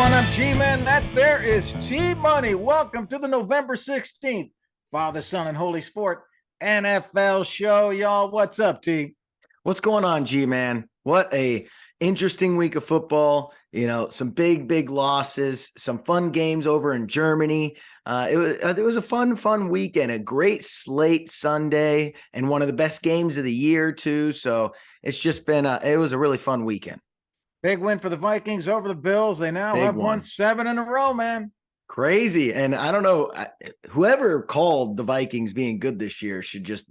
on? I'm G-Man. That there is T-Money. Welcome to the November 16th Father, Son, and Holy Sport NFL show, y'all. What's up, T? What's going on, G-Man? What a interesting week of football. You know, some big losses, some fun games over in Germany. It was a fun weekend, a great slate Sunday, and one of the best games of the year too. So it's just been it was a really fun weekend. Big win for the Vikings over the Bills. They now have won 7 in a row, man. Crazy. And I don't know, whoever called the Vikings being good this year should just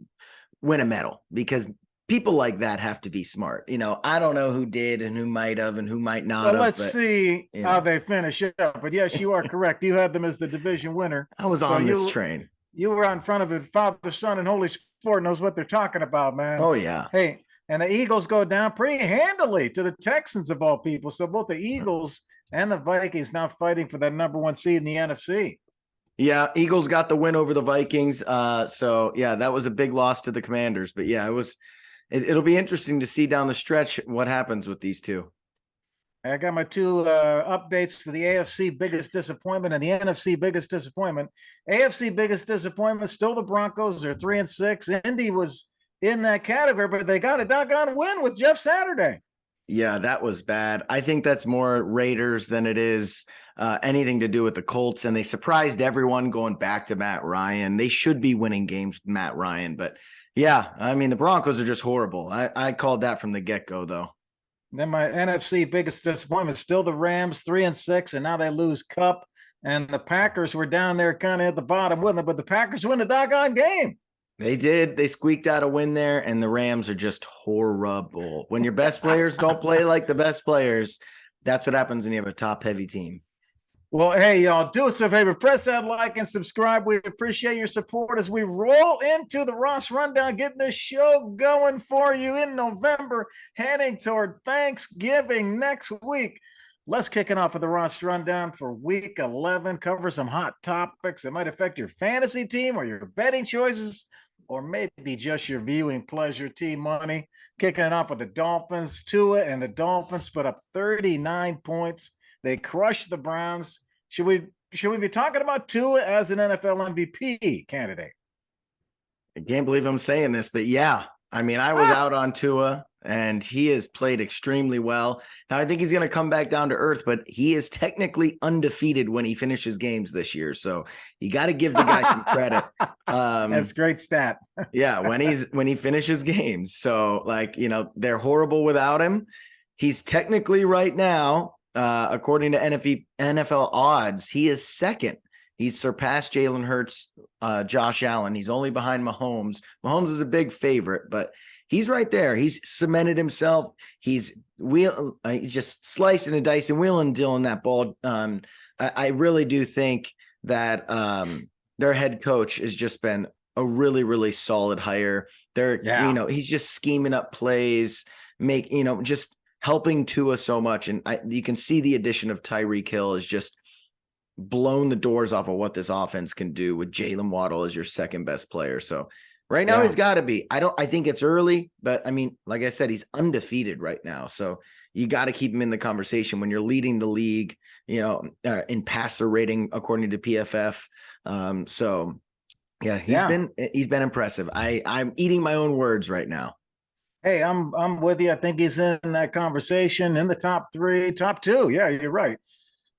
win a medal, because people like that have to be smart. You know, I don't know who did and who might have and who might not have. Let's see how they finish up. But yes, you are correct. You had them as the division winner. I was on this train. You were on front of it. Father, Son, and Holy Sport knows what they're talking about, man. Oh, yeah. Hey, and the Eagles go down pretty handily to the Texans of all people. So both the Eagles and the Vikings now fighting for that number 1 seed in the NFC. Yeah, Eagles got the win over the Vikings. So, yeah, that was a big loss to the Commanders. But, yeah, it'll be interesting to see down the stretch what happens with these two. I got my two updates to the AFC biggest disappointment and the NFC biggest disappointment. AFC biggest disappointment, still the Broncos. They're 3-6. Indy was in that category, but they got a doggone win with Jeff Saturday. Yeah, that was bad. I think that's more Raiders than it is anything to do with the Colts. And they surprised everyone going back to Matt Ryan. They should be winning games with Matt Ryan. But yeah, I mean, the Broncos are just horrible. I called that from the get-go, though. Then my NFC biggest disappointment, still the Rams, 3-6, and now they lose Cup. And the Packers were down there kind of at the bottom with them, but the Packers win the doggone game. They did. They squeaked out a win there, and the Rams are just horrible. When your best players don't play like the best players, that's what happens when you have a top-heavy team. Well, hey, y'all, do us a favor. Press that like and subscribe. We appreciate your support as we roll into the Ross Rundown, getting this show going for you in November, heading toward Thanksgiving next week. Let's kick it off with the Ross Rundown for Week 11. Cover some hot topics that might affect your fantasy team or your betting choices, or maybe just your viewing pleasure. Team money. Kicking it off with the Dolphins. Tua and the Dolphins put up 39 points. They crushed the Browns. Should we be talking about Tua as an NFL MVP candidate? I can't believe I'm saying this, but yeah. I mean, I was out on Tua, and he has played extremely well. Now, I think he's going to come back down to earth, but he is technically undefeated when he finishes games this year. So you got to give the guy some credit. That's a great stat. Yeah, when he finishes games. So, like, you know, they're horrible without him. He's technically right now, according to NFL odds, he is second. He's surpassed Jalen Hurts, Josh Allen. He's only behind Mahomes. Mahomes is a big favorite, but he's right there. He's cemented himself. He's just slicing and dicing, wheeling and dealing that ball. I really do think that their head coach has just been a really solid hire. He's just scheming up plays, just helping Tua so much. And you can see the addition of Tyreek Hill is just blown the doors off of what this offense can do with Jalen Waddle as your second best player. So right now he's got to be. I think it's early, but I mean, like I said, he's undefeated right now. So you got to keep him in the conversation when you're leading the league, in passer rating according to PFF. So yeah, he's been impressive. I'm eating my own words right now. Hey, I'm with you. I think he's in that conversation in the top 2. Yeah, you're right.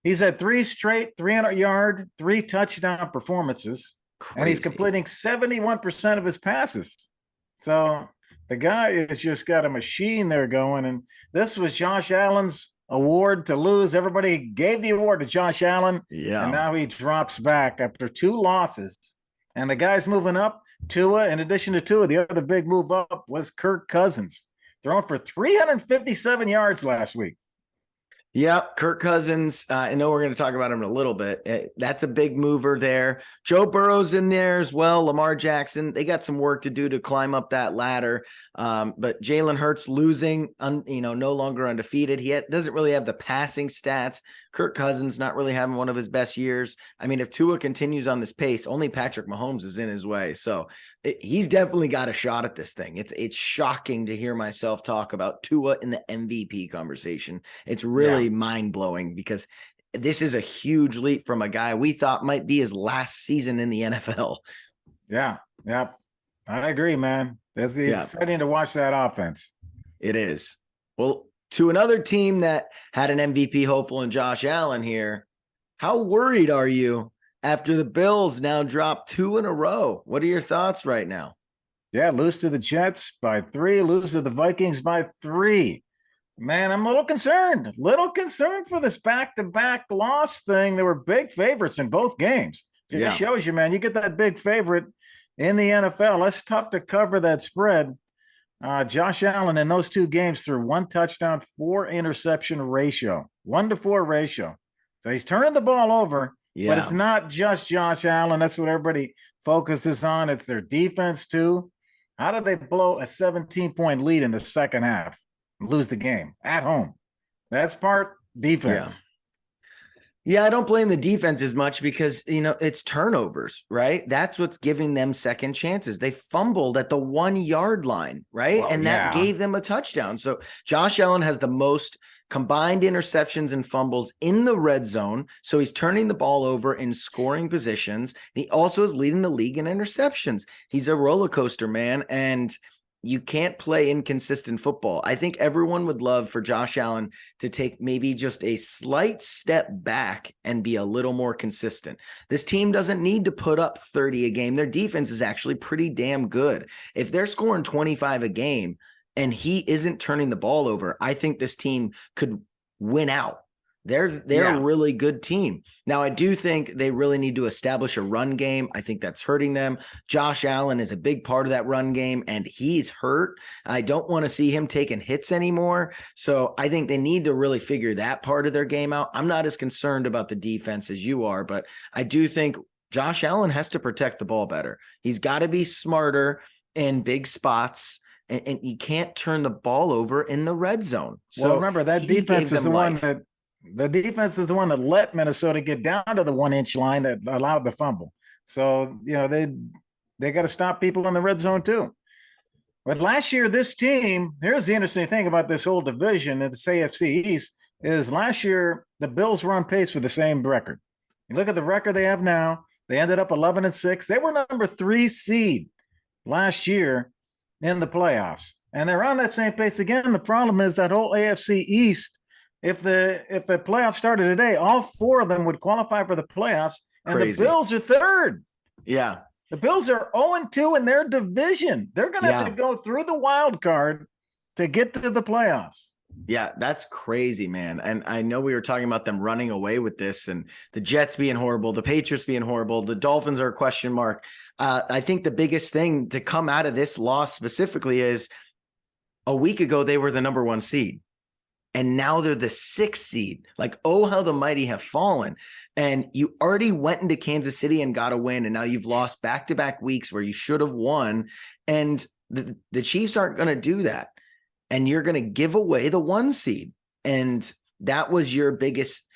He's had 3 straight 300-yard, 3 touchdown performances. Crazy. And he's completing 71% of his passes. So the guy has just got a machine there going. And this was Josh Allen's award to lose. Everybody gave the award to Josh Allen. Yeah. And now he drops back after 2 losses. And the guy's moving up. Tua, in addition to Tua, the other big move up was Kirk Cousins, throwing for 357 yards last week. Yeah, Kirk Cousins. I know we're going to talk about him in a little bit. That's a big mover there. Joe Burrow's in there as well. Lamar Jackson. They got some work to do to climb up that ladder. But Jalen Hurts losing, no longer undefeated. He doesn't really have the passing stats. Kirk Cousins not really having one of his best years. I mean, if Tua continues on this pace, only Patrick Mahomes is in his way. So he's definitely got a shot at this thing. It's shocking to hear myself talk about Tua in the MVP conversation. It's really mind-blowing because this is a huge leap from a guy we thought might be his last season in the NFL. Yeah. I agree, man. It's exciting to watch that offense. It is. Well, to another team that had an MVP hopeful in Josh Allen here, how worried are you after the Bills now dropped 2 in a row? What are your thoughts right now? Yeah, lose to the Jets by 3, lose to the Vikings by 3. Man, I'm a little concerned for this back-to-back loss thing. They were big favorites in both games. It just shows you, man, you get that big favorite in the NFL. That's tough to cover that spread. Josh Allen in those 2 games threw 1 touchdown, 4 interception ratio, 1-to-4 ratio. So he's turning the ball over, but it's not just Josh Allen. That's what everybody focuses on. It's their defense too. How did they blow a 17-point lead in the second half and lose the game at home? That's part defense. Yeah, I don't blame the defense as much because, it's turnovers, right? That's what's giving them second chances. They fumbled at the 1-yard line, right? Well, and that gave them a touchdown. So Josh Allen has the most combined interceptions and fumbles in the red zone. So he's turning the ball over in scoring positions. He also is leading the league in interceptions. He's a roller coaster, man. And you can't play inconsistent football. I think everyone would love for Josh Allen to take maybe just a slight step back and be a little more consistent. This team doesn't need to put up 30 a game. Their defense is actually pretty damn good. If they're scoring 25 a game and he isn't turning the ball over, I think this team could win out. They're a really good team. Now, I do think they really need to establish a run game. I think that's hurting them. Josh Allen is a big part of that run game, and he's hurt. I don't want to see him taking hits anymore. So I think they need to really figure that part of their game out. I'm not as concerned about the defense as you are, but I do think Josh Allen has to protect the ball better. He's got to be smarter in big spots. And you can't turn the ball over in the red zone. So remember, that defense is the one that let Minnesota get down to the 1-inch line that allowed the fumble. So, they got to stop people in the red zone too. But last year, this team, here's the interesting thing about this whole division in the AFC East, is last year, the Bills were on pace for the same record. You look at the record they have now, they ended up 11-6. They were number 3 seed last year in the playoffs. And they're on that same pace again. The problem is that whole AFC East, if the playoffs started today, all 4 of them would qualify for the playoffs, and the Bills are 3rd. Yeah. The Bills are 0-2 in their division. They're going to have to go through the wild card to get to the playoffs. Yeah, that's crazy, man. And I know we were talking about them running away with this and the Jets being horrible, the Patriots being horrible, the Dolphins are a question mark. I think the biggest thing to come out of this loss specifically is a week ago, they were the number 1 seed. And now they're the 6th seed. Like, oh, how the mighty have fallen. And you already went into Kansas City and got a win. And now you've lost back-to-back weeks where you should have won. And the Chiefs aren't going to do that. And you're going to give away the 1 seed. And that was your biggest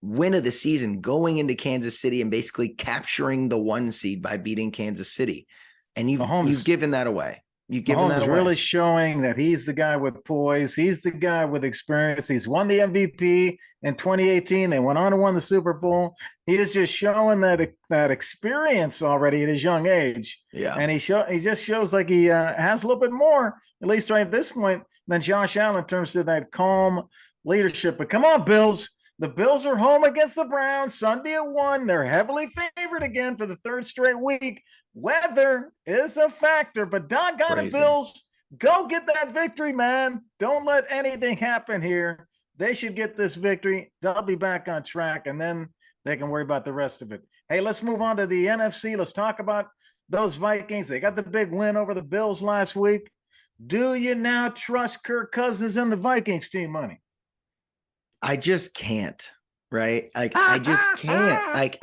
win of the season, going into Kansas City and basically capturing the 1 seed by beating Kansas City. And you've given that away. Mahomes really showing that he's the guy with poise. He's the guy with experience. He's won the MVP in 2018. They went on to win the Super Bowl. He is just showing that experience already at his young age. Yeah, and he just shows like he has a little bit more, at least right at this point, than Josh Allen in terms of that calm leadership. But come on, Bills. The Bills are home against the Browns Sunday at 1. They're heavily favored again for the 3rd straight week. Weather is a factor, but doggone it, Bills, go get that victory, man. Don't let anything happen here. They should get this victory. They'll be back on track, and then they can worry about the rest of it. Hey, let's move on to the NFC. Let's talk about those Vikings. They got the big win over the Bills last week. Do you now trust Kirk Cousins and the Vikings team, money? I just can't, right? I just can't.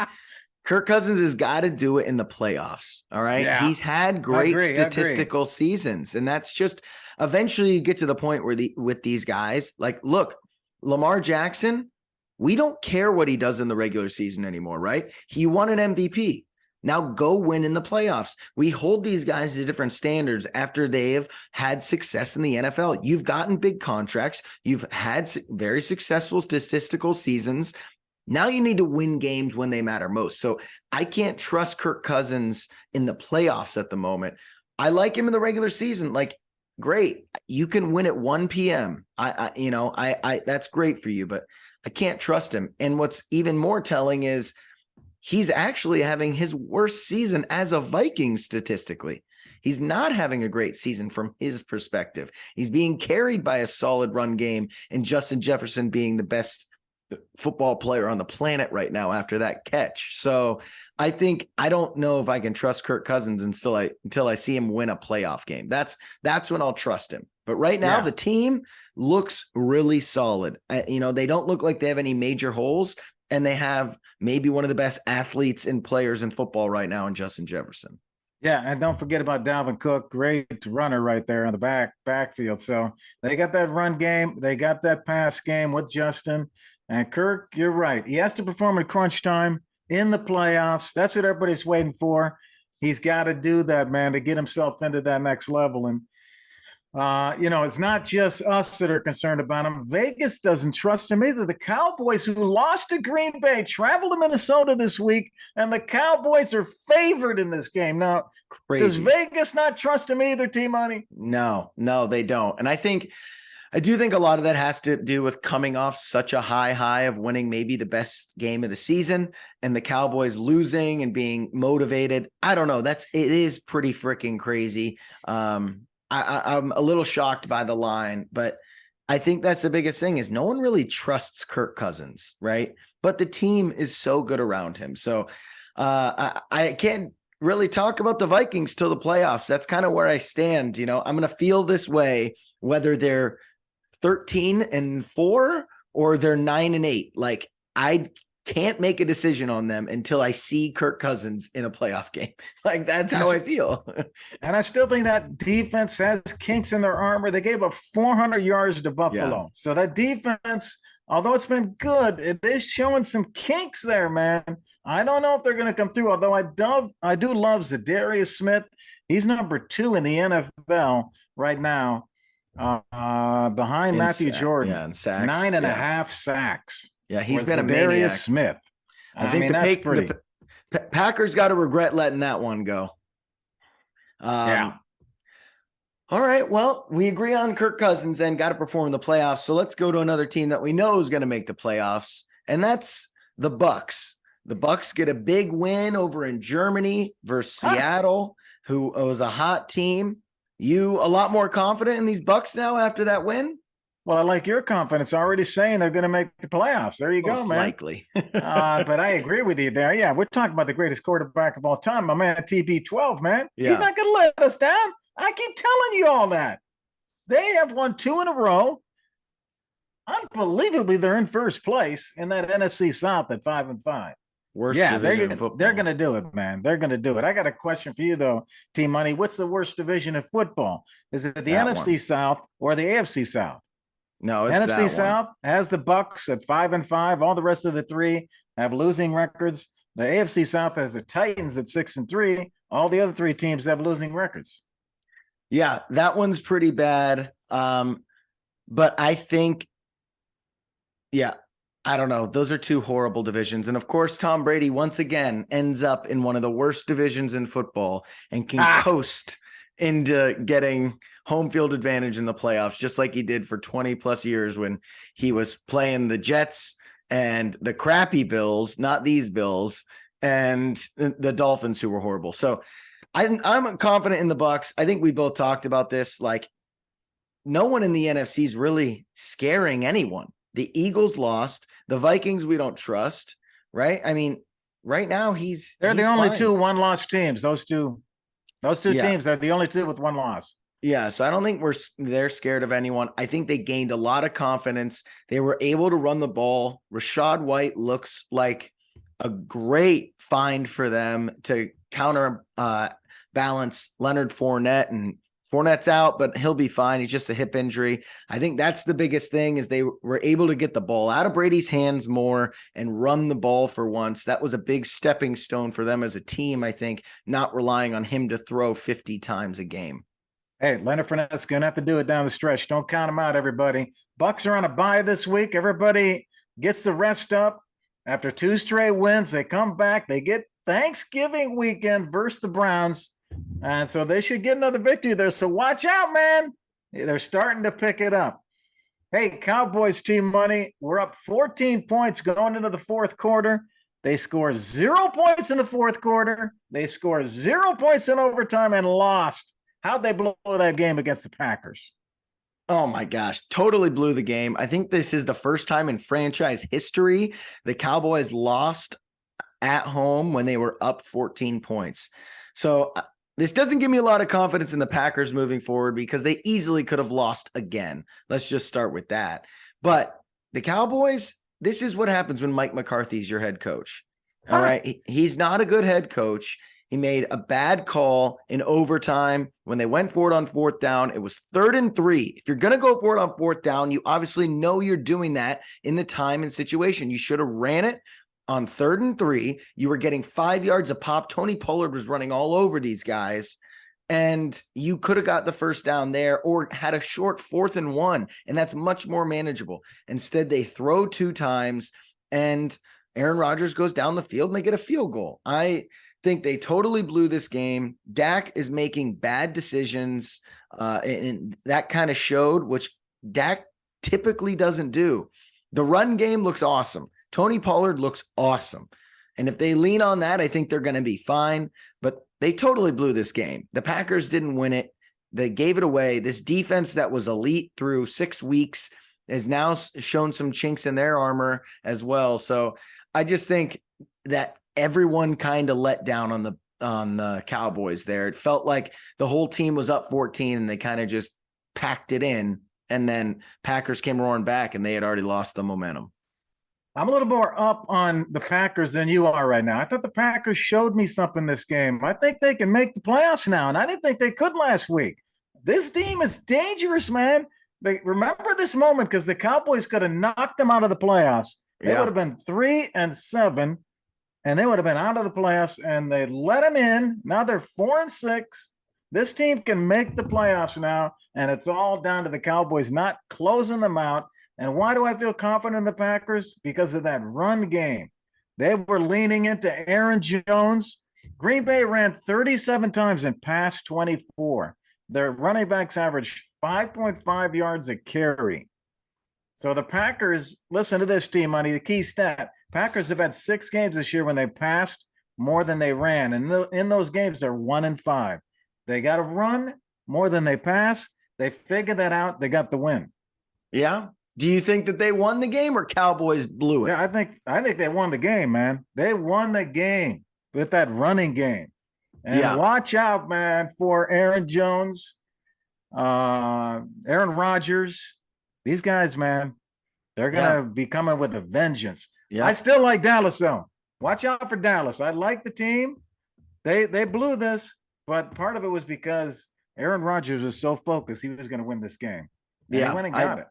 Kirk Cousins has got to do it in the playoffs. All right. Yeah. He's had great statistical seasons. And that's just eventually you get to the point where with these guys, like, look, Lamar Jackson, we don't care what he does in the regular season anymore, right? He won an MVP. Now go win in the playoffs. We hold these guys to different standards after they have had success in the NFL. You've gotten big contracts. You've had very successful statistical seasons. Now you need to win games when they matter most. So I can't trust Kirk Cousins in the playoffs at the moment. I like him in the regular season. Like, great. You can win at 1 p.m. I that's great for you, but I can't trust him. And what's even more telling is he's actually having his worst season as a Viking statistically. He's not having a great season from his perspective. He's being carried by a solid run game and Justin Jefferson being the best football player on the planet right now after that catch. So I don't know if I can trust Kirk Cousins until I see him win a playoff game. That's when I'll trust him. But right now, the team looks really solid. They don't look like they have any major holes, and they have maybe one of the best athletes and players in football right now in Justin Jefferson. Yeah, and don't forget about Dalvin Cook, great runner right there on the backfield. So they got that run game, they got that pass game with Justin. And Kirk, you're right. He has to perform in crunch time in the playoffs. That's what everybody's waiting for. He's got to do that, man, to get himself into that next level. And it's not just us that are concerned about him. Vegas doesn't trust him either. The Cowboys, who lost to Green Bay, traveled to Minnesota this week, and the Cowboys are favored in this game. Now, does Vegas not trust him either, T-Money? No, they don't. And I do think a lot of that has to do with coming off such a high of winning maybe the best game of the season and the Cowboys losing and being motivated. I don't know. It is pretty freaking crazy. I'm a little shocked by the line, but I think that's the biggest thing is no one really trusts Kirk Cousins, right? But the team is so good around him. So I can't really talk about the Vikings till the playoffs. That's kind of where I stand. I'm going to feel this way, whether they're 13-4 or they're 9-8. Like, I can't make a decision on them until I see Kirk Cousins in a playoff game. Like, that's how I feel. And I still think that defense has kinks in their armor. They gave up 400 yards to Buffalo. Yeah. So that defense, although it's been good, it is showing some kinks there, man. I don't know if they're going to come through, although I do love Zadarius Smith. He's number 2 in the NFL right now. Behind Matthew Jordan, and sacks, 9.5 sacks. Yeah, he's been a maniac. Smith. I think that's pretty. The Packers got to regret letting that one go. Yeah. All right. Well, we agree on Kirk Cousins and got to perform in the playoffs. So let's go to another team that we know is going to make the playoffs, and that's the Bucs. The Bucs get a big win over in Germany versus Seattle, who was a hot team. You a lot more confident in these Bucs now after that win? Well, I like your confidence already saying they're going to make the playoffs. There you go, man. Likely. But I agree with you there. Yeah, we're talking about the greatest quarterback of all time, my man, TB12, man. Yeah. He's not going to let us down. I keep telling you all that. They have won 2 in a row. Unbelievably, they're in first place in that NFC South at 5-5. Worst division of football. They're going to do it, man. They're going to do it. I got a question for you, though, T-Money. What's the worst division of football? Is it the NFC South or the AFC South? No, it's NFC South has the Bucs at 5-5. All the rest of the 3 have losing records. The AFC South has the Titans at 6-3. All the other 3 teams have losing records. Yeah, that one's pretty bad. But I think, I don't know. Those are 2 horrible divisions. And of course, Tom Brady once again ends up in one of the worst divisions in football and can coast into getting home field advantage in the playoffs, just like he did for 20 plus years when he was playing the Jets and the crappy Bills, not these Bills, and the Dolphins, who were horrible. So I'm confident in the Bucs. I think we both talked about this. Like, no one in the NFC is really scaring anyone. The Eagles lost. The Vikings we don't trust, right? I mean, right now they're the only 2 one-loss teams. Those two teams are the only 2 with 1 loss. Yeah, so I don't think they're scared of anyone. I think they gained a lot of confidence. They were able to run the ball. Rachaad White looks like a great find for them to counter balance Leonard Fournette, and Fournette's out, but he'll be fine. He's just a hip injury. I think that's the biggest thing is they were able to get the ball out of Brady's hands more and run the ball for once. That was a big stepping stone for them as a team, I think, not relying on him to throw 50 times a game. Hey, Leonard Fournette's going to have to do it down the stretch. Don't count him out, everybody. Bucs are on a bye this week. Everybody gets the rest up. After 2 straight wins, they come back. They get Thanksgiving weekend versus the Browns. And so they should get another victory there. So watch out, man. They're starting to pick it up. Hey, Cowboys team money. We're up 14 points going into the fourth quarter. They score 0 points in the fourth quarter. They score 0 points in overtime and lost. How'd they blow that game against the Packers? Oh my gosh, totally blew the game. I think this is the first time in franchise history the Cowboys lost at home when they were up 14 points. So this doesn't give me a lot of confidence in the Packers moving forward because they easily could have lost again. Let's just start with that. But the Cowboys, this is what happens when Mike McCarthy's your head coach. All right. He's not a good head coach. He made a bad call in overtime when they went for it on fourth down. It was 3rd and 3. If you're going to go for it on fourth down, you obviously know you're doing that in the time and situation. You should have ran it on 3rd and 3. You were getting 5 yards a pop. Tony Pollard was running all over these guys, and you could have got the first down there or had a short 4th and 1, and that's much more manageable. Instead, they throw 2 times, and Aaron Rodgers goes down the field, and they get a field goal. I think they totally blew this game. Dak is making bad decisions, and that kind of showed, which Dak typically doesn't do. The run game looks awesome. Tony Pollard looks awesome. And if they lean on that, I think they're going to be fine. But they totally blew this game. The Packers didn't win it. They gave it away. This defense that was elite through 6 weeks has now shown some chinks in their armor as well. So I just think that everyone kind of let down on the Cowboys there. It felt like the whole team was up 14 and they kind of just packed it in. And then Packers came roaring back and they had already lost the momentum. I'm a little more up on the Packers than you are right now. I thought the Packers showed me something this game. I think they can make the playoffs now, and I didn't think they could last week. This team is dangerous, man. They remember this moment because the Cowboys could have knocked them out of the playoffs. They would have been 3-7, and they would have been out of the playoffs, and they let them in. Now they're 4-6. This team can make the playoffs now, and it's all down to the Cowboys not closing them out. And why do I feel confident in the Packers? Because of that run game. They were leaning into Aaron Jones. Green Bay ran 37 times and passed 24. Their running backs averaged 5.5 yards a carry. So the Packers, listen to this, team money, the key stat. Packers have had 6 games this year when they passed more than they ran. And in those games, they're 1-5. They got to run more than they pass. They figured that out. They got the win. Yeah. Do you think that they won the game or Cowboys blew it? Yeah, I think they won the game, man. They won the game with that running game. And watch out, man, for Aaron Jones, Aaron Rodgers. These guys, man, they're going to be coming with a vengeance. Yeah. I still like Dallas, though. Watch out for Dallas. I like the team. They blew this, but part of it was because Aaron Rodgers was so focused he was going to win this game. And he went and got it.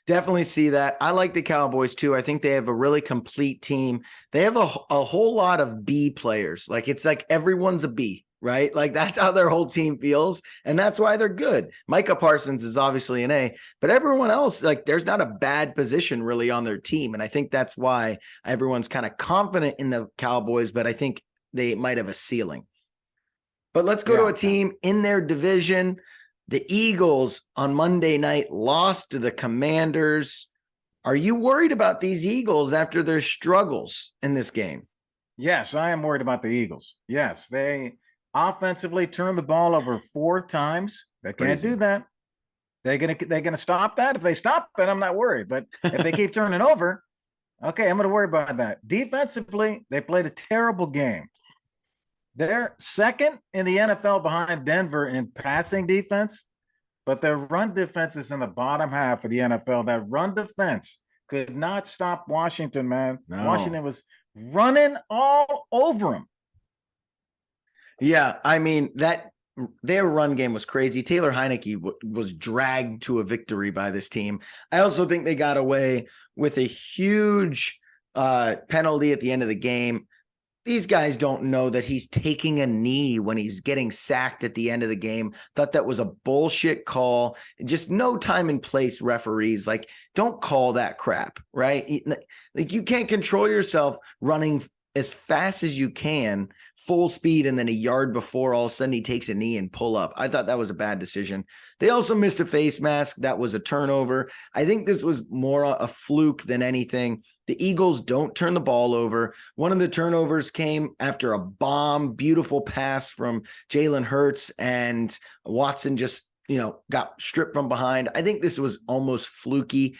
Definitely see that. I like the Cowboys too. I think they have a really complete team. They have a whole lot of B players. Like it's like everyone's a B, right? Like that's how their whole team feels. And that's why they're good. Micah Parsons is obviously an A, but everyone else, like there's not a bad position really on their team. And I think that's why everyone's kind of confident in the Cowboys, but I think they might have a ceiling. But let's go to a team in their division. The Eagles on Monday night lost to the Commanders. Are you worried about these Eagles after their struggles in this game? Yes, I am worried about the Eagles. Yes, they offensively turned the ball over 4 times. They can't do that. They're gonna stop that. If they stop it, I'm not worried. But if they keep turning over, okay, I'm gonna worry about that. Defensively, they played a terrible game. They're second in the NFL behind Denver in passing defense, but their run defense is in the bottom half of the NFL. That run defense could not stop Washington, man. No. Washington was running all over them. Yeah, I mean, their run game was crazy. Taylor Heineke was dragged to a victory by this team. I also think they got away with a huge penalty at the end of the game. these guys don't know that he's taking a knee when he's getting sacked at the end of the game. Thought that was a bullshit call. Just no time and place, referees. Like, don't call that crap, right? Like, you can't control yourself running as fast as you can, full speed, and then a yard before all of a sudden he takes a knee and pull up. I thought that was a bad decision. They also missed a face mask. That was a turnover. I think this was more a fluke than anything. The Eagles don't turn the ball over. One of the turnovers came after a bomb, beautiful pass from Jalen Hurts, and Watson just got stripped from behind. I think this was almost fluky.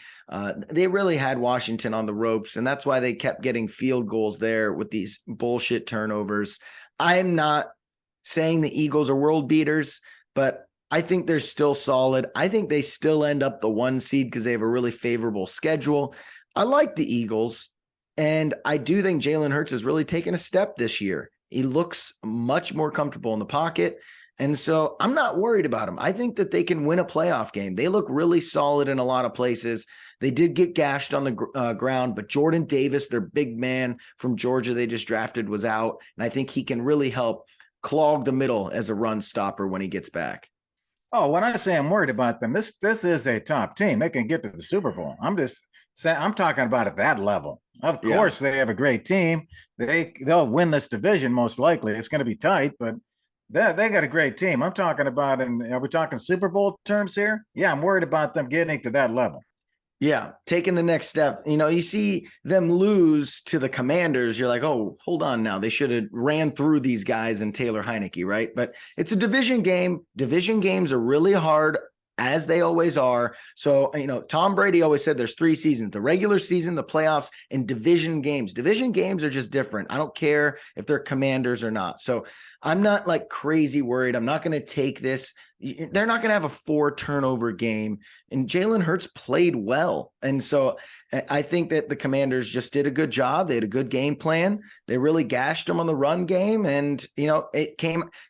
They really had Washington on the ropes, and that's why they kept getting field goals there with these bullshit turnovers. I'm not saying the Eagles are world beaters, but I think they're still solid. I think they still end up the 1 seed because they have a really favorable schedule. I like the Eagles, and I do think Jalen Hurts has really taken a step this year. He looks much more comfortable in the pocket. And so I'm not worried about them. I think that they can win a playoff game. They look really solid in a lot of places. They did get gashed on the ground, but Jordan Davis, their big man from Georgia they just drafted, was out. And I think he can really help clog the middle as a run stopper when he gets back. Oh, when I say I'm worried about them, this is a top team. They can get to the Super Bowl. I'm just saying, I'm talking about at that level. Of course, they have a great team. They'll win this division most likely. It's going to be tight, but they got a great team. I'm talking about, are we talking Super Bowl terms here? Yeah, I'm worried about them getting to that level. Yeah, taking the next step. You see them lose to the Commanders. You're like, oh, hold on now. They should have ran through these guys and Taylor Heineke, right? But it's a division game. Division games are really hard, as they always are. So, Tom Brady always said there's 3 seasons: the regular season, the playoffs, and division games. Division games are just different. I don't care if they're Commanders or not. So I'm not like crazy worried. I'm not going to take this. They're not going to have a 4 turnover game. And Jalen Hurts played well. And so I think that the Commanders just did a good job. They had a good game plan. They really gashed them on the run game. And, it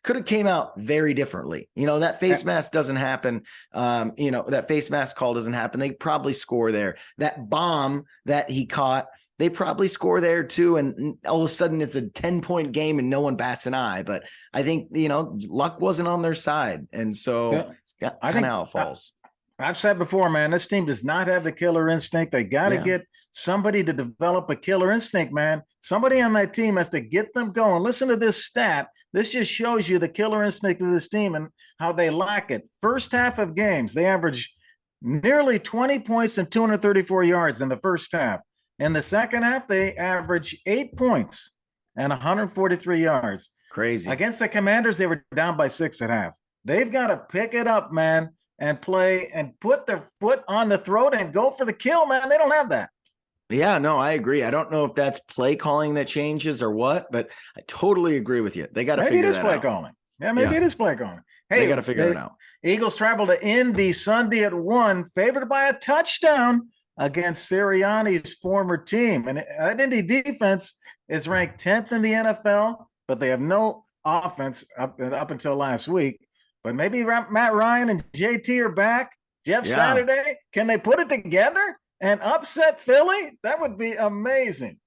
could have came out very differently. That face mask doesn't happen. That face mask call doesn't happen. They probably score there. That bomb that he caught, they probably score there too. And all of a sudden it's a 10-point game and no one bats an eye. But I think, luck wasn't on their side. And so it's kind of how it falls. I've said before, man, this team does not have the killer instinct. They got to get somebody to develop a killer instinct, man. Somebody on that team has to get them going. Listen to this stat. This just shows you the killer instinct of this team and how they lack it. First half of games, they average nearly 20 points and 234 yards in the first half. In the second half, they average 8 points and 143 yards. Crazy. Against the Commanders, they were down by 6 at half. They've got to pick it up, man, and play and put their foot on the throat and go for the kill, man. They don't have that. Yeah, no, I agree. I don't know if that's play calling that changes or what, but I totally agree with you. They got to figure that out. Maybe it is play calling. Yeah, maybe it is play calling. Hey, they got to figure it out. Eagles travel to Indy Sunday at 1, favored by a touchdown against Sirianni's former team. And that Indy defense is ranked 10th in the NFL, but they have no offense up until last week. But maybe Matt Ryan and JT are back. Jeff Saturday, can they put it together and upset Philly? That would be amazing.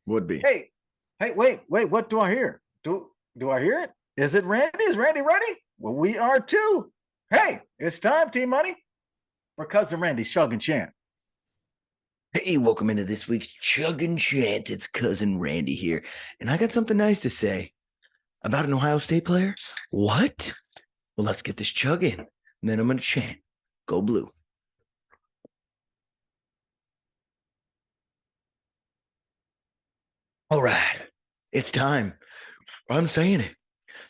Would be. Hey, wait, what do I hear? Do I hear it? Is it Randy? Is Randy ready? Well, we are too. Hey, it's time, T-Money, for Cousin Randy's Chug and Chant. Hey, welcome into this week's Chug and Chant. It's Cousin Randy here. And I got something nice to say about an Ohio State player. What? Well, let's get this chug in. And then I'm going to chant. Go Blue. All right. It's time. I'm saying it.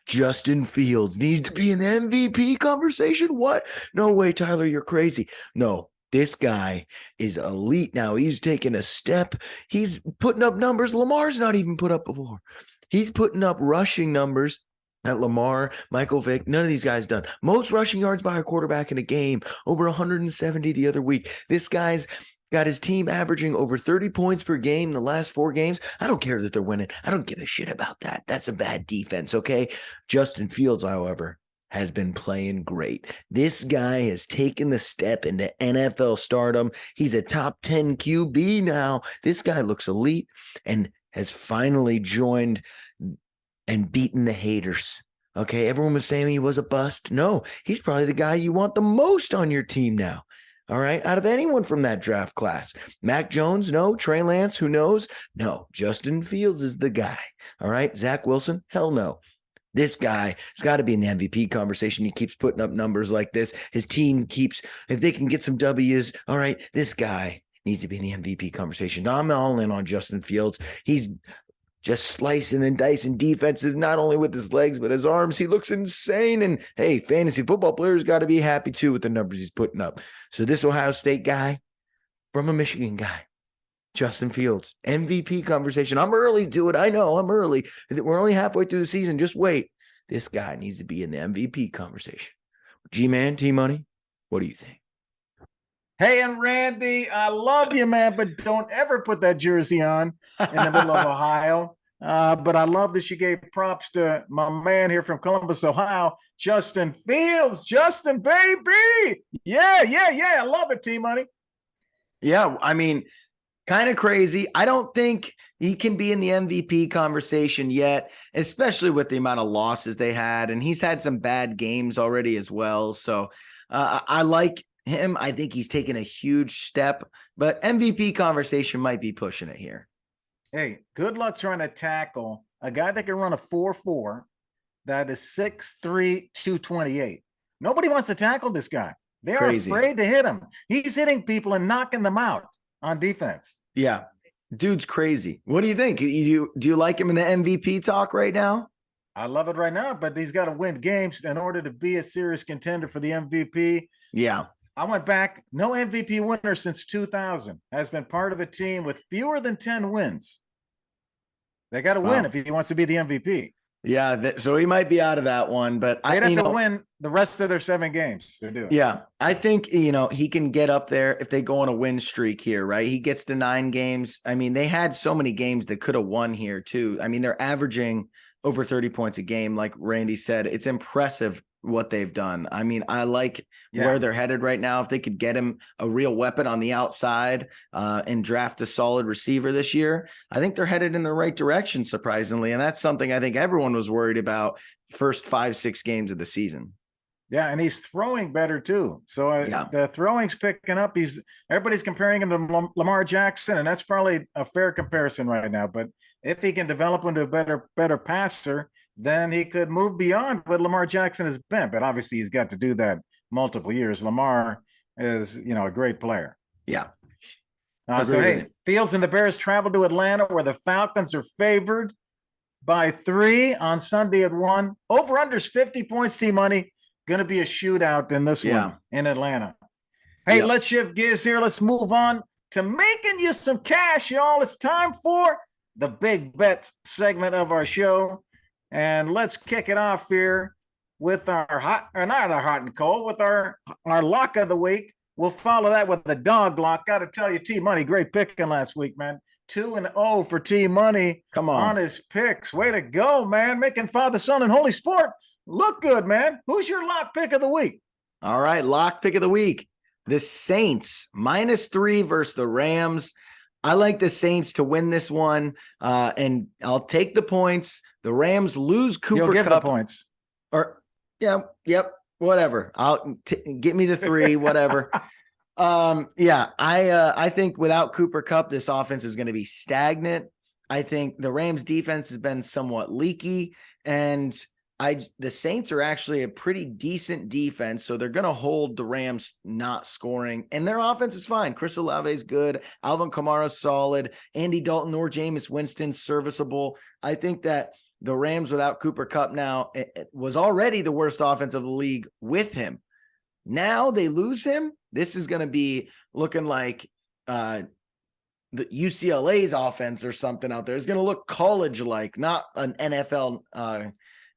Justin Fields needs to be in the MVP conversation. What? No way, Tyler. You're crazy. No. This guy is elite now. He's taking a step. He's putting up numbers Lamar's not even put up before. He's putting up rushing numbers that Lamar, Michael Vick, none of these guys done. Most rushing yards by a quarterback in a game, over 170 the other week. This guy's got his team averaging over 30 points per game the last 4 games. I don't care that they're winning. I don't give a shit about that. That's a bad defense, okay? Justin Fields, however, has been playing great. This guy has taken the step into NFL stardom. He's a top 10 QB now. This guy looks elite. And has finally joined and beaten the haters. Okay, everyone was saying he was a bust. No, he's probably the guy you want the most on your team now. All right, out of anyone from that draft class. Mac Jones, no. Trey Lance, who knows? No. Justin Fields is the guy. All right, Zach Wilson, hell no. This guy has got to be in the MVP conversation. He keeps putting up numbers like this. His team keeps, if they can get some W's, all right, this guy needs to be in the MVP conversation. I'm all in on Justin Fields. He's just slicing and dicing defenses, not only with his legs, but his arms. He looks insane. And hey, fantasy football players got to be happy too with the numbers he's putting up. So this Ohio State guy from a Michigan guy, Justin Fields, MVP conversation. I'm early to it. I know I'm early. We're only halfway through the season. Just wait. This guy needs to be in the MVP conversation. G-Man, T-Money, what do you think? Hey, and Randy, I love you, man, but don't ever put that jersey on in the middle of Ohio. But I love that you gave props to my man here from Columbus, Ohio, Justin Fields. Justin, baby. Yeah. I love it, T-Money. Yeah, I mean, kind of crazy. I don't think he can be in the MVP conversation yet, especially with the amount of losses they had. And he's had some bad games already as well. So I like him. I think he's taken a huge step, but MVP conversation might be pushing it here. Hey, good luck trying to tackle a guy that can run a 4.4 that is 6'3", 228. Nobody wants to tackle this guy. They are afraid to hit him. He's hitting people and knocking them out on defense. Yeah. Dude's crazy. What do you think? Do you like him in the MVP talk right now? I love it right now, but he's got to win games in order to be a serious contender for the MVP. Yeah. I went back. No MVP winner since 2000 has been part of a team with fewer than 10 wins. They got to win if he wants to be the MVP. Yeah, so he might be out of that one, but they'd have to win the rest of their 7 games to do it. Yeah, I think, he can get up there if they go on a win streak here, right? He gets to 9 games. I mean, they had so many games that could have won here too. I mean, they're averaging over 30 points a game, like Randy said. It's impressive what they've done. I mean, I like where they're headed right now. If they could get him a real weapon on the outside and draft a solid receiver this year, I think they're headed in the right direction, surprisingly. And that's something I think everyone was worried about first 5-6 games of the season. Yeah, and he's throwing better too. So the throwing's picking up. Everybody's comparing him to Lamar Jackson, and that's probably a fair comparison right now. But if he can develop into a better passer, then he could move beyond what Lamar Jackson has been. But obviously, he's got to do that multiple years. Lamar is, a great player. Yeah. So, hey, Fields and the Bears travel to Atlanta, where the Falcons are favored by 3 on Sunday at 1. Over-under's 50 points, T-Money. Going to be a shootout in this one in Atlanta. Hey, let's shift gears here. Let's move on to making you some cash, y'all. It's time for the Big Bet segment of our show. And let's kick it off here with our not our hot and cold, with our lock of the week. We'll follow that with the dog lock. Got to tell you, T-Money, great picking last week, man. 2-0 for T-Money. Come on his picks. Way to go, man. Making Father, Son, and Holy Sport look good, man. Who's your lock pick of the week? All right, lock pick of the week. The Saints -3 versus the Rams. I like the Saints to win this one, and I'll take the points. The Rams lose Cooper You'll give Kupp. The points. Or, whatever. Get me the 3, whatever. I think without Cooper Kupp, this offense is going to be stagnant. I think the Rams defense has been somewhat leaky, and the Saints are actually a pretty decent defense, so they're going to hold the Rams not scoring, and their offense is fine. Chris Olave is good. Alvin Kamara's solid. Andy Dalton or Jameis Winston serviceable. I think that the Rams without Cooper Kupp now it was already the worst offense of the league with him. Now they lose him. This is going to be looking like the UCLA's offense or something out there. It's going to look college-like, not an NFL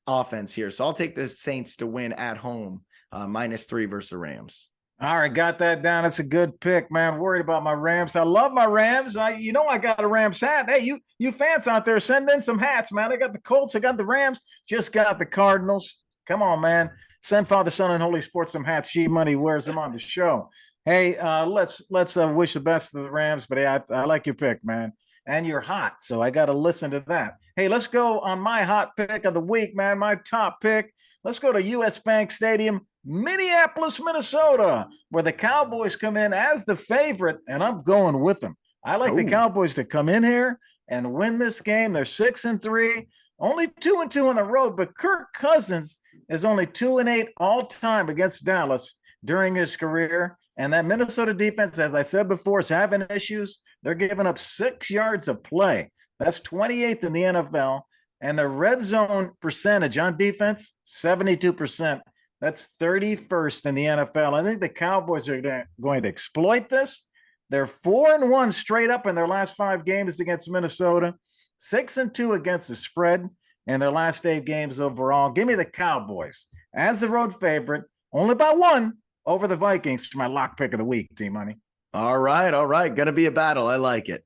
offense here. So I'll take the Saints to win at home, -3 versus the Rams. All right, got that down. It's a good pick, man. I'm worried about my Rams. I love my Rams. I got a Rams hat. Hey, you fans out there, send in some hats, man. I got the Colts. I got the Rams. Just got the Cardinals. Come on, man. Send Father, Son, and Holy Sport some hats. G Money wears them on the show. Hey, let's wish the best to the Rams, but hey, I like your pick, man. And you're hot, so I got to listen to that. Hey, let's go on my hot pick of the week, man. My top pick. Let's go to US Bank Stadium, Minneapolis, Minnesota, where the Cowboys come in as the favorite, and I'm going with them. I like the Oh, Cowboys to come in here and win this game. They're 6-3, only 2-2 on the road, but Kirk Cousins is only 2-8 all time against Dallas during his career. And that Minnesota defense, as I said before, is having issues. They're giving up 6 yards of play. That's 28th in the NFL. And the red zone percentage on defense, 72%. That's 31st in the NFL. I think the Cowboys are going to exploit this. They're 4-1 straight up in their last 5 games against Minnesota, 6-2 against the spread in their last 8 games overall. Give me the Cowboys as the road favorite, only by 1 over the Vikings for my lock pick of the week, T-Money. all right. All right. Going to be a battle. I like it.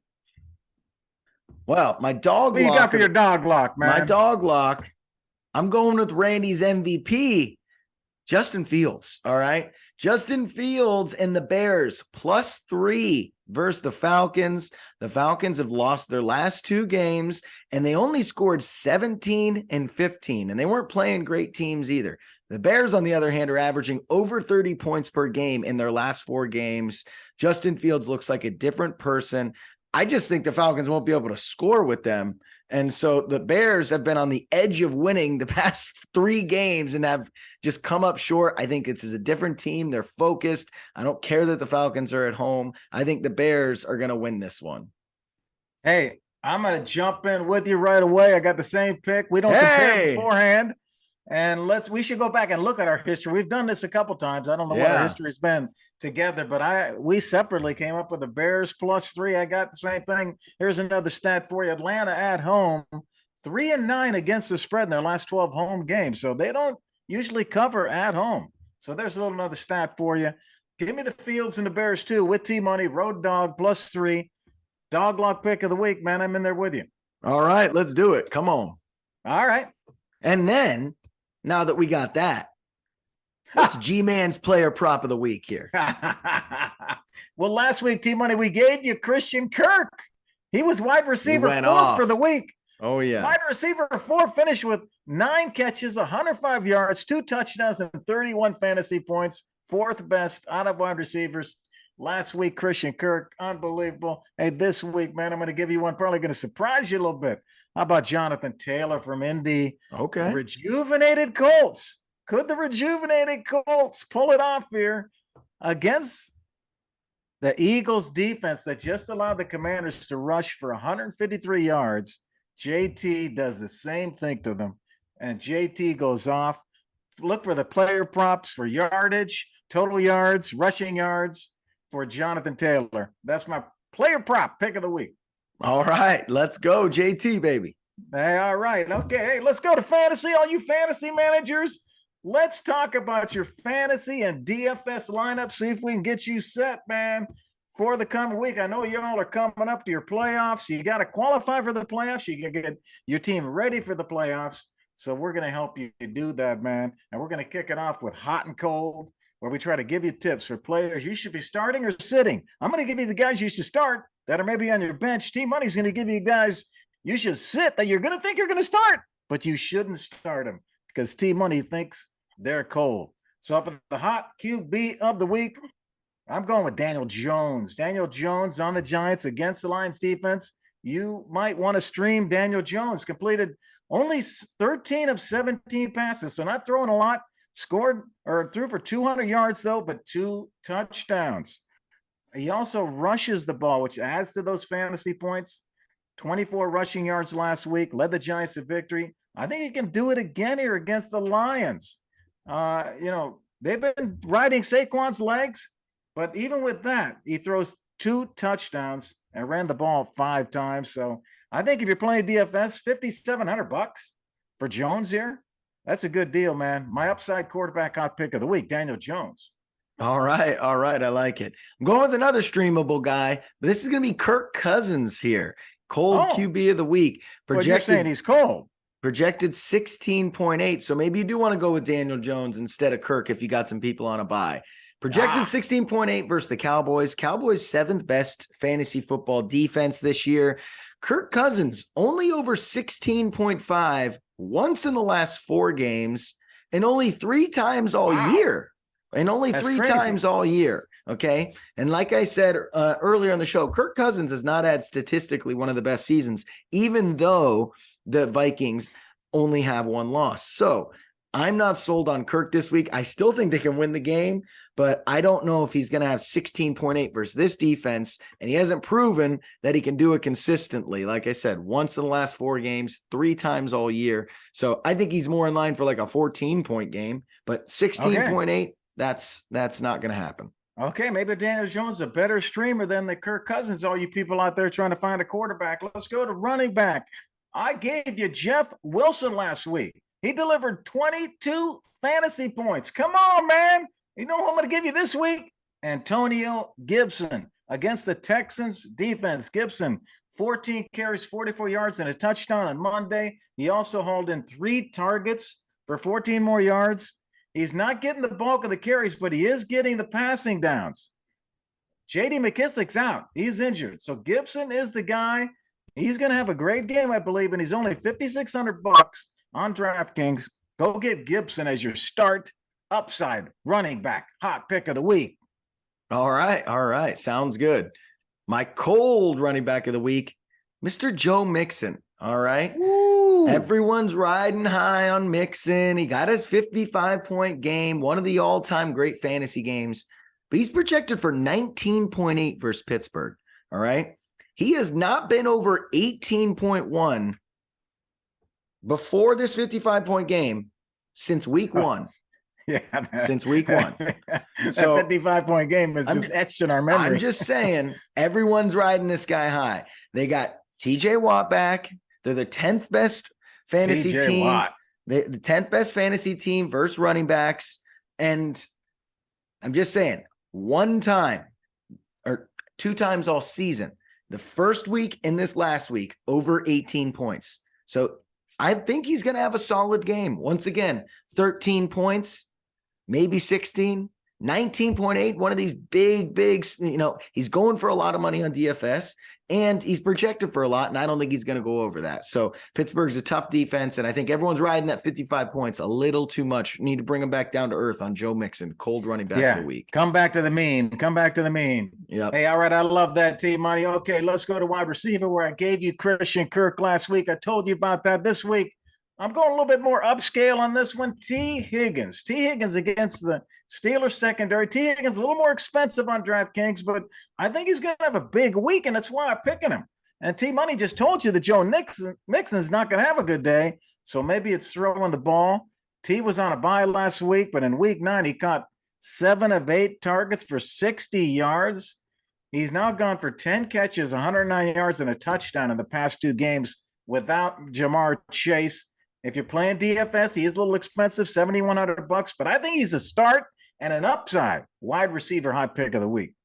Well, my dog What you lock. got for your dog lock, man? My dog lock. I'm going with Randy's MVP, Justin Fields. All right. Justin Fields and the Bears +3 versus the Falcons. The Falcons have lost their last 2 games, and they only scored 17 and 15, and they weren't playing great teams either. The Bears, on the other hand, are averaging over 30 points per game in their last 4 games. Justin Fields looks like a different person. I just think the Falcons won't be able to score with them. And so the Bears have been on the edge of winning the past 3 games and have just come up short. I think this is a different team. They're focused. I don't care that the Falcons are at home. I think the Bears are going to win this one. Hey, I'm going to jump in with you right away. I got the same pick. We don't compare beforehand. And we should go back and look at our history. We've done this a couple times. I don't know what our history has been together, but we separately came up with the Bears +3. I got the same thing. Here's another stat for you. Atlanta at home, 3-9 against the spread in their last 12 home games. So they don't usually cover at home. So there's another stat for you. Give me the Fields and the Bears too with T-Money, road dog +3. Dog lock pick of the week, man. I'm in there with you. All right, let's do it. Come on. All right. And then, now that we got that, what's G-Man's player prop of the week here? Well, last week, T-Money, we gave you Christian Kirk. He was wide receiver 4 for the week. Oh, yeah. Wide receiver 4 finished with 9 catches, 105 yards, 2 touchdowns, and 31 fantasy points. 4th best out of wide receivers. Last week, Christian Kirk, unbelievable. Hey, this week, man, I'm going to give you one probably going to surprise you a little bit. How about Jonathan Taylor from Indy? Okay. Rejuvenated Colts. Could the rejuvenated Colts pull it off here against the Eagles defense that just allowed the Commanders to rush for 153 yards? JT does the same thing to them, and JT goes off. Look for the player props for yardage, total yards, rushing yards for Jonathan Taylor. That's my player prop pick of the week. All right, let's go, JT, baby. Hey, all right. Okay, hey, let's go to fantasy. All you fantasy managers, let's talk about your fantasy and DFS lineup. See if we can get you set, man, for the coming week. I know y'all are coming up to your playoffs. You got to qualify for the playoffs. You got to get your team ready for the playoffs. So we're going to help you do that, man. And we're going to kick it off with hot and cold, where we try to give you tips for players you should be starting or sitting. I'm going to give you the guys you should start that are maybe on your bench. T-Money's going to give you guys you should sit that you're going to think you're going to start, but you shouldn't start them because T-Money thinks they're cold. So for the hot QB of the week, I'm going with Daniel Jones. Daniel Jones on the Giants against the Lions defense. You might want to stream Daniel Jones. Completed only 13 of 17 passes, so not throwing a lot. Scored or threw for 200 yards, though, but 2 touchdowns. He also rushes the ball, which adds to those fantasy points. 24 rushing yards last week, led the Giants to victory. I think he can do it again here against the Lions. They've been riding Saquon's legs, but even with that, he throws 2 touchdowns and ran the ball 5 times. So I think if you're playing DFS, $5,700 for Jones here, that's a good deal, man. My upside quarterback hot pick of the week, Daniel Jones. All right. All right. I like it. I'm going with another streamable guy, but this is going to be Kirk Cousins here. Cold QB of the week. Projected, you're saying he's cold. Projected 16.8. So maybe you do want to go with Daniel Jones instead of Kirk if you got some people on a bye. Projected 16.8 versus the Cowboys. Cowboys' seventh best fantasy football defense this year. Kirk Cousins only over 16.5 once in the last 4 games and only 3 times all year. And only That's 3 crazy. times all year. Okay. And like I said earlier in the show, Kirk Cousins has not had statistically one of the best seasons, even though the Vikings only have 1 loss. So I'm not sold on Kirk this week. I still think they can win the game, but I don't know if he's going to have 16.8 versus this defense. And he hasn't proven that he can do it consistently. Like I said, once in the last 4 games, 3 times all year. So I think he's more in line for like a 14-point game, but 16.8, that's not going to happen. Okay, maybe Daniel Jones is a better streamer than the Kirk Cousins, all you people out there trying to find a quarterback. Let's go to running back. I gave you Jeff Wilson last week. He delivered 22 fantasy points. Come on, man. You know who I'm going to give you this week? Antonio Gibson against the Texans defense. Gibson, 14 carries, 44 yards, and a touchdown on Monday. He also hauled in 3 targets for 14 more yards. He's not getting the bulk of the carries, but he is getting the passing downs. J.D. McKissic's out. He's injured. So Gibson is the guy. He's going to have a great game, I believe, and he's only $5,600 on DraftKings. Go get Gibson as your start upside running back hot pick of the week. All right. Sounds good. My cold running back of the week, Mr. Joe Mixon. All right. Woo. Everyone's riding high on Mixon. He got his 55-point game, one of the all-time great fantasy games, but he's projected for 19.8 versus Pittsburgh. All right. He has not been over 18.1 before this 55-point game since week 1. Yeah, man. Since week 1. So that 55-point game is just etched in our memory. I'm just saying, everyone's riding this guy high. They got TJ Watt back. They're the 10th best fantasy team. Watt. The 10th best fantasy team versus running backs. And I'm just saying, 1 time or 2 times all season, the first week and this last week, over 18 points. So I think he's going to have a solid game. Once again, 13 points, maybe 16, 19.8, one of these big, he's going for a lot of money on DFS. And he's projected for a lot, and I don't think he's going to go over that. So Pittsburgh's a tough defense, and I think everyone's riding that 55 points a little too much. Need to bring him back down to earth on Joe Mixon, cold running back of the week. Come back to the mean. Yep. Hey, all right, I love that, T-Money. Okay, let's go to wide receiver where I gave you Christian Kirk last week. I told you about that this week. I'm going a little bit more upscale on this one. T. Higgins against the Steelers secondary. T. Higgins a little more expensive on DraftKings, but I think he's going to have a big week, and that's why I'm picking him. And T-Money just told you that Joe Mixon's not going to have a good day, so maybe it's throwing the ball. T was on a bye last week, but in week 9, he caught 7 of 8 targets for 60 yards. He's now gone for 10 catches, 109 yards, and a touchdown in the past 2 games without Jamar Chase. If you're playing DFS, he is a little expensive, $7,100, but I think he's a start and an upside wide receiver hot pick of the week.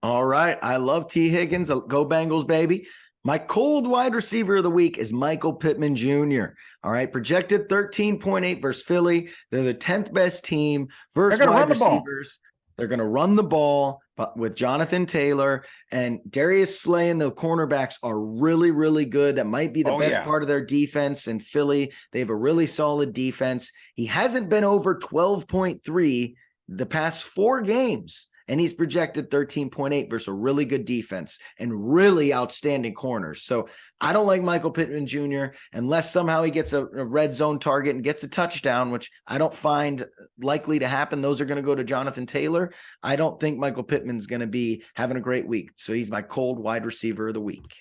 All right. I love T. Higgins. Go Bengals, baby. My cold wide receiver of the week is Michael Pittman Jr. All right. Projected 13.8 versus Philly. They're the 10th best team versus wide receivers. They're going to run the ball with Jonathan Taylor and Darius Slay, and the cornerbacks are really, really good. That might be the best part of their defense. In Philly, they have a really solid defense. He hasn't been over 12.3 the past 4 games, and he's projected 13.8 versus a really good defense and really outstanding corners. So I don't like Michael Pittman Jr. unless somehow he gets a red zone target and gets a touchdown, which I don't find likely to happen. Those are going to go to Jonathan Taylor. I don't think Michael Pittman's going to be having a great week. So he's my cold wide receiver of the week.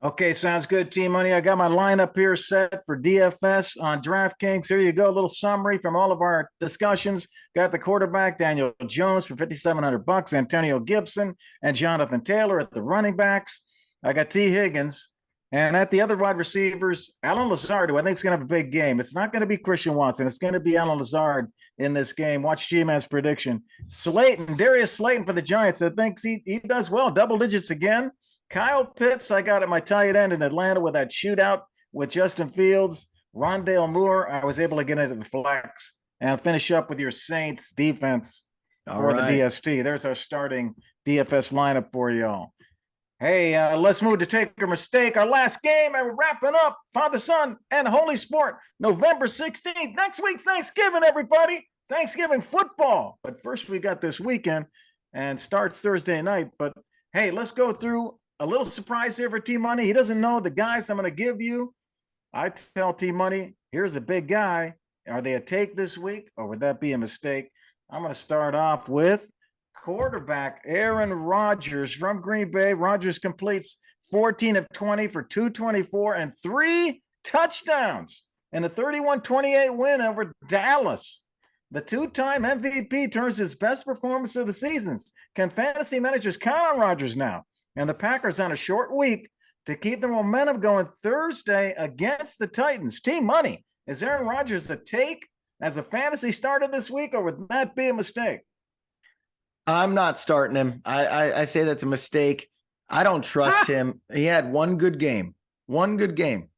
Okay, sounds good, T-Money. I got my lineup here set for DFS on DraftKings. Here you go, a little summary from all of our discussions. Got the quarterback, Daniel Jones, for $5,700, Antonio Gibson, and Jonathan Taylor at the running backs. I got T. Higgins. And at the other wide receivers, Alan Lazard, who I think is going to have a big game. It's not going to be Christian Watson. It's going to be Alan Lazard in this game. Watch G-Man's prediction. Darius Slayton for the Giants. I think he does well, double digits again. Kyle Pitts, I got at my tight end in Atlanta with that shootout with Justin Fields. Rondale Moore, I was able to get into the flex. And finish up with your Saints defense. All for the right. DST. There's our starting DFS lineup for y'all. Hey, let's move to take a mistake. Our last game, and we're wrapping up Father, Son, and Holy Sport, November 16th. Next week's Thanksgiving, everybody. Thanksgiving football. But first, we got this weekend and starts Thursday night. But hey, let's go through a little surprise here for T Money. He doesn't know the guys I'm going to give you. I tell T Money, here's a big guy. Are they a take this week, or would that be a mistake? I'm going to start off with quarterback Aaron Rodgers from Green Bay. Rodgers completes 14 of 20 for 224 and 3 touchdowns in a 31-28 win over Dallas. The two-time MVP turns his best performance of the seasons. Can fantasy managers count on Rodgers now? And the Packers on a short week to keep the momentum going Thursday against the Titans. Team Money, is Aaron Rodgers a take as a fantasy starter this week, or would that be a mistake? I'm not starting him. I say that's a mistake. I don't trust him. He had one good game.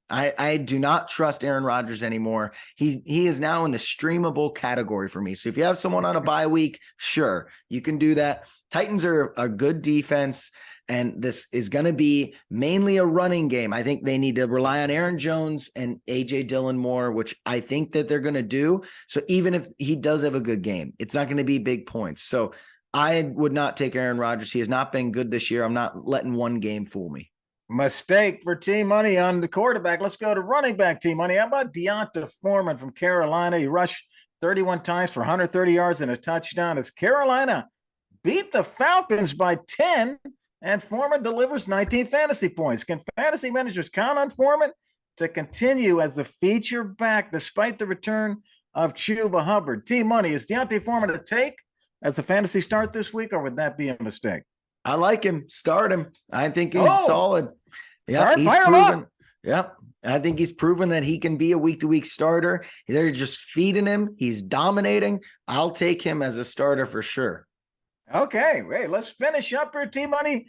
I do not trust Aaron Rodgers anymore. He is now in the streamable category for me. So if you have someone on a bye week, sure, you can do that. Titans are a good defense, and this is going to be mainly a running game. I think they need to rely on Aaron Jones and A.J. Dillon more, which I think that they're going to do. So even if he does have a good game, it's not going to be big points. So I would not take Aaron Rodgers. He has not been good this year. I'm not letting one game fool me. Mistake for Team Money on the quarterback. Let's go to running back, Team Money. How about Deonta Foreman from Carolina? He rushed 31 times for 130 yards and a touchdown as Carolina beat the Falcons by 10, and Foreman delivers 19 fantasy points. Can fantasy managers count on Foreman to continue as the feature back despite the return of Chuba Hubbard? Team Money, is Deonta Foreman a take as a fantasy start this week, or would that be a mistake? I like him. Start him. I think he's solid. Yeah, he's proven. Yep. I think he's proven that he can be a week-to-week starter. They're just feeding him. He's dominating. I'll take him as a starter for sure. Okay. Hey, let's finish up here, Team Money,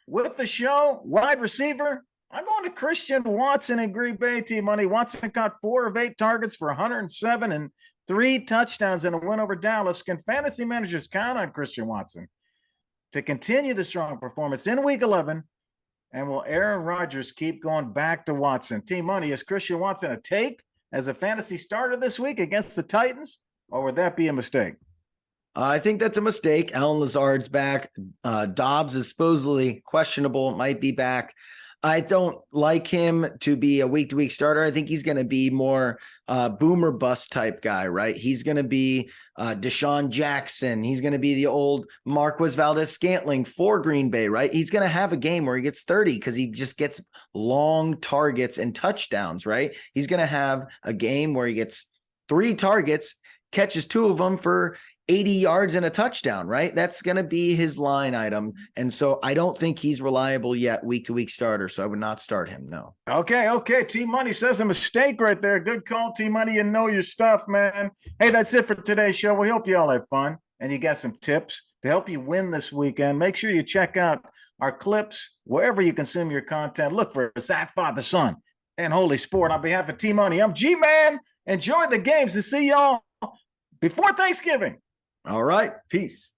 with the show. Wide receiver, I'm going to Christian Watson in Green Bay, Team Money. Watson caught 4 of 8 targets for 107 and 3 touchdowns in a win over Dallas. Can fantasy managers count on Christian Watson to continue the strong performance in Week 11? And will Aaron Rodgers keep going back to Watson? Team Money, is Christian Watson a take as a fantasy starter this week against the Titans, or would that be a mistake? I think that's a mistake. Alan Lazard's back. Dobbs is supposedly questionable, might be back. I don't like him to be a week-to-week starter. I think he's going to be more boomer bust type guy, right? He's going to be Deshaun Jackson. He's going to be the old Marquez Valdez-Scantling for Green Bay, right? He's going to have a game where he gets 30 because he just gets long targets and touchdowns, right? He's going to have a game where he gets 3 targets, catches 2 of them for 80 yards and a touchdown, right? That's going to be his line item. And so I don't think he's reliable yet, week-to-week starter. So I would not start him, no. Okay. Team Money says a mistake right there. Good call, Team Money. You know your stuff, man. Hey, that's it for today's show. We hope you all had fun and you got some tips to help you win this weekend. Make sure you check out our clips wherever you consume your content. Look for us at Father, Son, and Holy Sport. On behalf of Team Money, I'm G-Man. Enjoy the games to see y'all before Thanksgiving. All right. Peace.